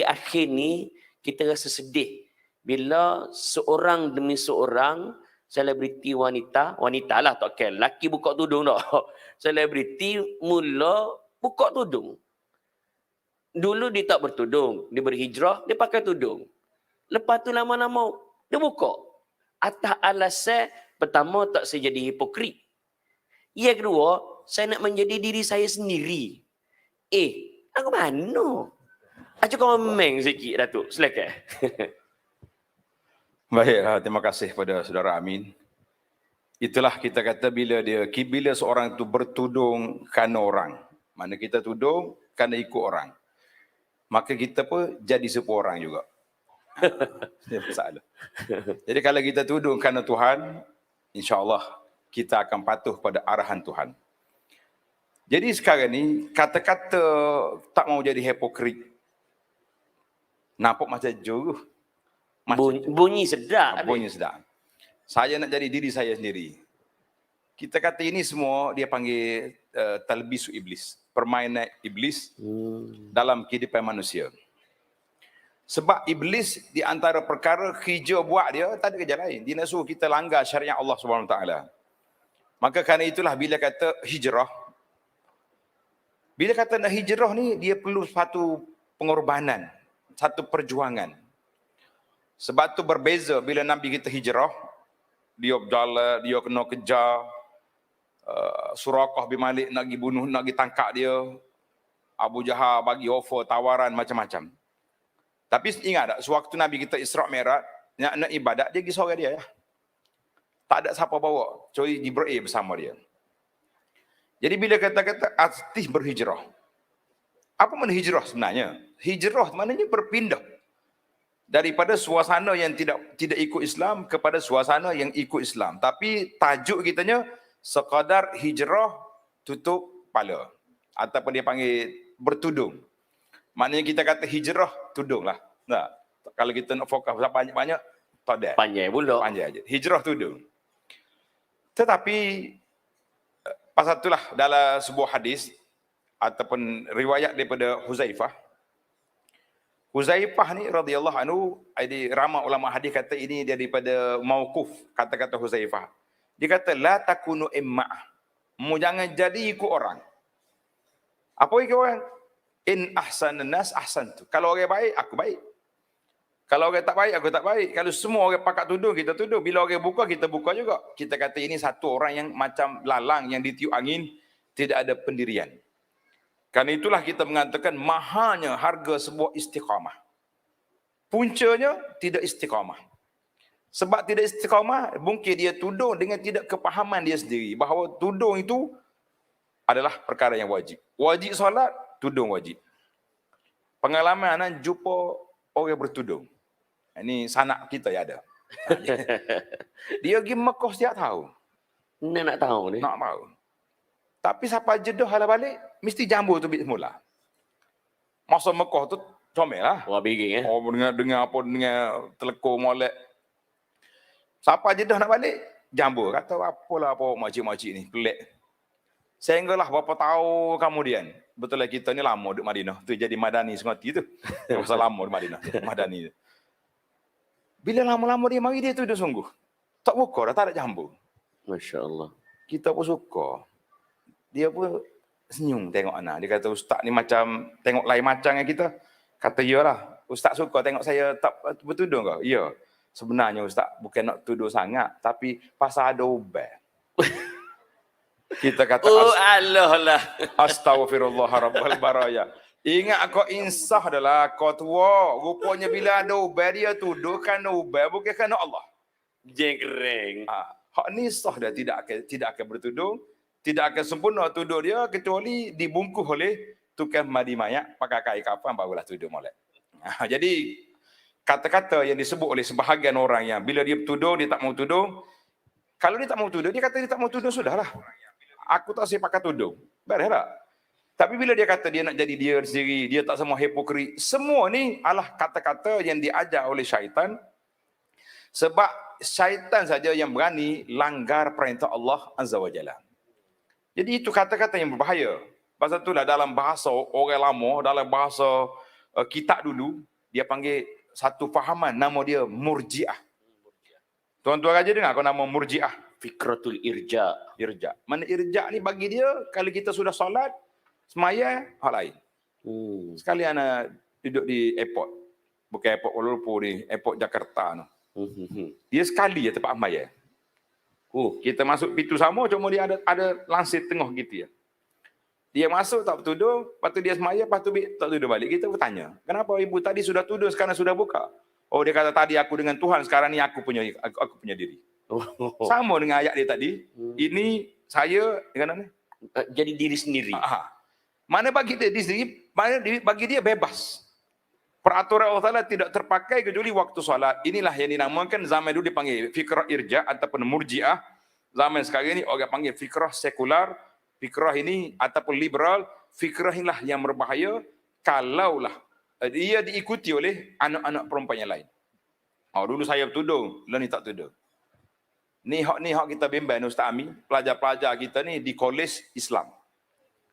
akhir-akhir ni kita rasa sedih bila seorang demi seorang selebriti wanita lah tak kira, lelaki buka tudung tak. Selebriti mula buka tudung. Dulu dia tak bertudung, dia berhijrah, dia pakai tudung. Lepas tu lama-lama dia buka. Atas alasan pertama tak saya jadi hipokrit. Yang kedua, saya nak menjadi diri saya sendiri. Aku mana? Aku komen sikit Datuk, silakan. Baiklah, terima kasih kepada saudara Amin. Itulah kita kata bila seorang itu bertudung kerana orang. Mana kita tudung kerana ikut orang. Maka kita pun jadi sebuah orang juga. Ini masalah. Jadi kalau kita tudung kerana Tuhan, insya-Allah kita akan patuh pada arahan Tuhan. Jadi sekarang ni kata-kata tak mau jadi hipokrit. Nampak macam juruh. Bunyi sedap. Bunyi sedap. Saya nak jadi diri saya sendiri. Kita kata ini semua dia panggil talbisu iblis. Permainan iblis dalam kehidupan manusia. Sebab iblis di antara perkara kerja buat dia, tak ada kerja lain. Dia nak suruh kita langgar syariat Allah SWT. Maka kerana itulah bila kata hijrah, bila kata nak hijrah ni, dia perlu satu pengorbanan, satu perjuangan. Sebab tu berbeza bila Nabi kita hijrah, dia berjalan, dia kena kejar, Suraqah bin Malik nak pergi bunuh, nak pergi tangkap dia. Abu Jahal bagi offer, tawaran macam-macam. Tapi ingat tak, sewaktu Nabi kita Isra' Mi'raj, nak ibadat, dia pergi seorang dia. Ya? Tak ada siapa bawa, kecuali Jibril bersama dia. Jadi bila kata-kata artis berhijrah, apa makna hijrah sebenarnya? Hijrah maknanya berpindah. Daripada suasana yang tidak ikut Islam kepada suasana yang ikut Islam. Tapi tajuk kitanya, sekadar hijrah tutup kepala. Ataupun dia panggil bertudung. Maknanya kita kata hijrah, tudung lah. Nah, kalau kita nak fokus banyak-banyak, tak ada. Panjang pula. Panjang aja. Hijrah, tudung. Tetapi, pasal itulah dalam sebuah hadis, ataupun riwayat daripada Huzaifah. Huzaifah ni radhiyallahu anhu, ramai ulama hadis kata ini daripada mauquf, kata-kata Huzaifah. Dia kata, la takunu imma'ah. Mu jangan jadi ikut orang. Apa ikut orang? In ahsanan nas ahsantu. Kalau orang baik, aku baik. Kalau orang tak baik, aku tak baik. Kalau semua orang pakat tudung, kita tudung. Bila orang buka, kita buka juga. Kita kata ini satu orang yang macam lalang yang ditiup angin, tidak ada pendirian. Karena itulah kita mengatakan mahanya harga sebuah istiqamah. Puncanya tidak istiqamah. Sebab tidak istiqamah, mungkin dia tudung dengan tidak kepahaman dia sendiri. Bahawa tudung itu adalah perkara yang wajib. Wajib solat, tudung wajib. Pengalaman anak jumpa orang bertudung. Ini sanak kita yang ada. Dia pergi Mekah setiap tahun. Nak tahu ni. Nak tahu. Tapi siapa jedah hala balik, mesti jambu tu semula. Masa Mekah tu comel lah. Wah biging Oh, dengar telekor molek. Siapa jedah nak balik, jambu. Kata apalah apa makcik-makcik ni, pelik. Sehinggalah berapa tahun kemudian, betul lah kita ni lama duduk Madinah. Tu jadi Madani sengati tu. Masa lama di Madinah, Madani tu. Bila lama-lama dia mari, dia tu duduk sungguh. Tak buka dah, tak ada jambu. Masya Allah. Kita pun suka. Dia pun senyum tengok anak. Dia kata, ustaz ni macam, tengok lain macam dengan kita. Kata, iyalah. Ustaz suka tengok saya tak bertudung ke? Ya. Sebenarnya ustaz bukan nak tuduh sangat, tapi pasal ada ubat. Kita kata, Allah lah. Astaghfirullah rabbal baraya. Ingat kau insah adalah kau tua. Rupanya bila ada ubat, dia tuduh kerana ubat, bukan kerana Allah. Jengkering. Hak ni sah dia tidak akan bertudung. Tidak akan sempurna tuduh dia kecuali dibungkus oleh tukang mandi mayat pakai kain kafan barulah tuduh molek. Jadi kata-kata yang disebut oleh sebahagian orang yang bila dia tuduh dia tak mau tuduh. Kalau dia tak mau tuduh, dia kata dia tak mau tuduh sudahlah. Aku tak saya pakai tuduh. Beres tak? Tapi bila dia kata dia nak jadi dia sendiri, dia tak semua hipokrit. Semua ni adalah kata-kata yang diajar oleh syaitan. Sebab syaitan saja yang berani langgar perintah Allah Azza wa Jalla. Jadi itu kata-kata yang berbahaya. Pasal itulah dalam bahasa orang lama, dalam bahasa kitab dulu, dia panggil satu fahaman, nama dia Murji'ah. Tuan-tuan raja dengar kau nama Murji'ah? Fikratul irja. Irja. Mana irja ni bagi dia, kalau kita sudah solat, semaya, hal lain. Sekali anak duduk di airport. Bukan airport Kuala Lumpur ni, airport Jakarta tu. Dia sekali je tempat semaya. Kita masuk pintu sama, cuma dia ada langsir tengah gitu ya. Dia masuk tak bertudur, lepas tu dia semaya, lepas tu tak tudur balik. Kita bertanya, kenapa ibu tadi sudah tudur, sekarang sudah buka? Oh, dia kata tadi aku dengan Tuhan, sekarang ni aku punya diri. Sama dengan ayat dia tadi. Ini saya dengan mana? Jadi diri sendiri. Mana bagi dia diri sendiri, mana bagi dia bebas. Peraturan Allah Ta'ala tidak terpakai kecuali waktu solat. Inilah yang dinamakan zaman dulu dipanggil fikrah irja ataupun murji'ah. Zaman sekarang ini orang panggil fikrah sekular. Fikrah ini ataupun liberal, fikrah inilah yang berbahaya kalaulah dia diikuti oleh anak-anak perempuan yang lain. Dulu saya bertudung, lah ni tak tudung. Ni hak kita bimbang Ustaz Ami, pelajar-pelajar kita ni di kolej Islam.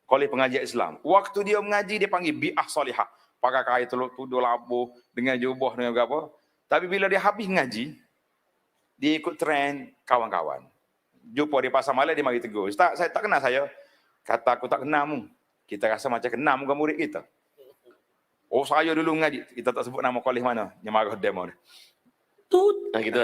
Kolej pengajian Islam. Waktu dia mengaji dia panggil bi'ah solihah. Pakai kain teluk tuduh labuh dengan jubah dengan apa. Tapi bila dia habis mengaji, dia ikut trend kawan-kawan. Jumpa di pasar malam, dia mari tegur. Ustaz, saya tak kenal saya. Kata aku tak kenal mu. Kita rasa macam kenal muka murid kita. Oh, saya dulu mengaji. Kita tak sebut nama kolej mana. Yang marah demo ni. Tut. Gitu.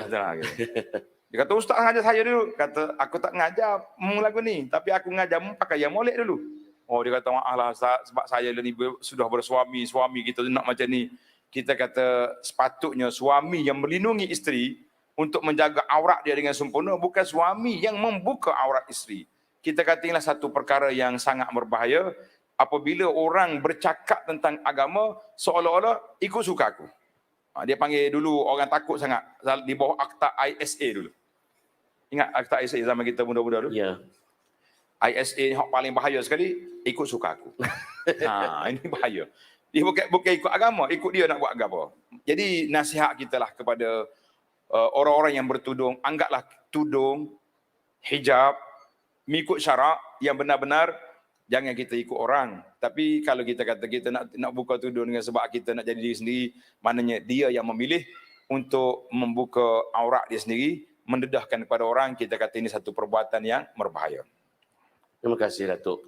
Dia kata, Ustaz ngajar saya dulu. Kata, aku tak ngajar mu lagu ni. Tapi aku ngajar mu pakai yang molek dulu. Oh, dia kata, maaf lah Ustaz. Sebab saya ni sudah bersuami. Suami kita nak macam ni. Kita kata, sepatutnya suami yang melindungi isteri untuk menjaga aurat dia dengan sempurna, bukan suami yang membuka aurat isteri. Kita kata inilah satu perkara yang sangat berbahaya apabila orang bercakap tentang agama seolah-olah ikut suka aku. Dia panggil dulu orang takut sangat di bawah Akta ISA dulu. Ingat Akta ISA zaman kita muda-muda dulu? Ya. ISA ni hak paling bahaya sekali, ikut suka aku. Ini bahaya. Dia bukan ikut agama, ikut dia nak buat agama. Jadi nasihat kita lah kepada orang-orang yang bertudung, anggaplah tudung, hijab, mengikut syarak yang benar-benar, jangan kita ikut orang. Tapi kalau kita kata kita nak buka tudung dengan sebab kita nak jadi diri sendiri, maknanya dia yang memilih untuk membuka aurat dia sendiri, mendedahkan kepada orang, kita kata ini satu perbuatan yang berbahaya. Terima kasih Datuk.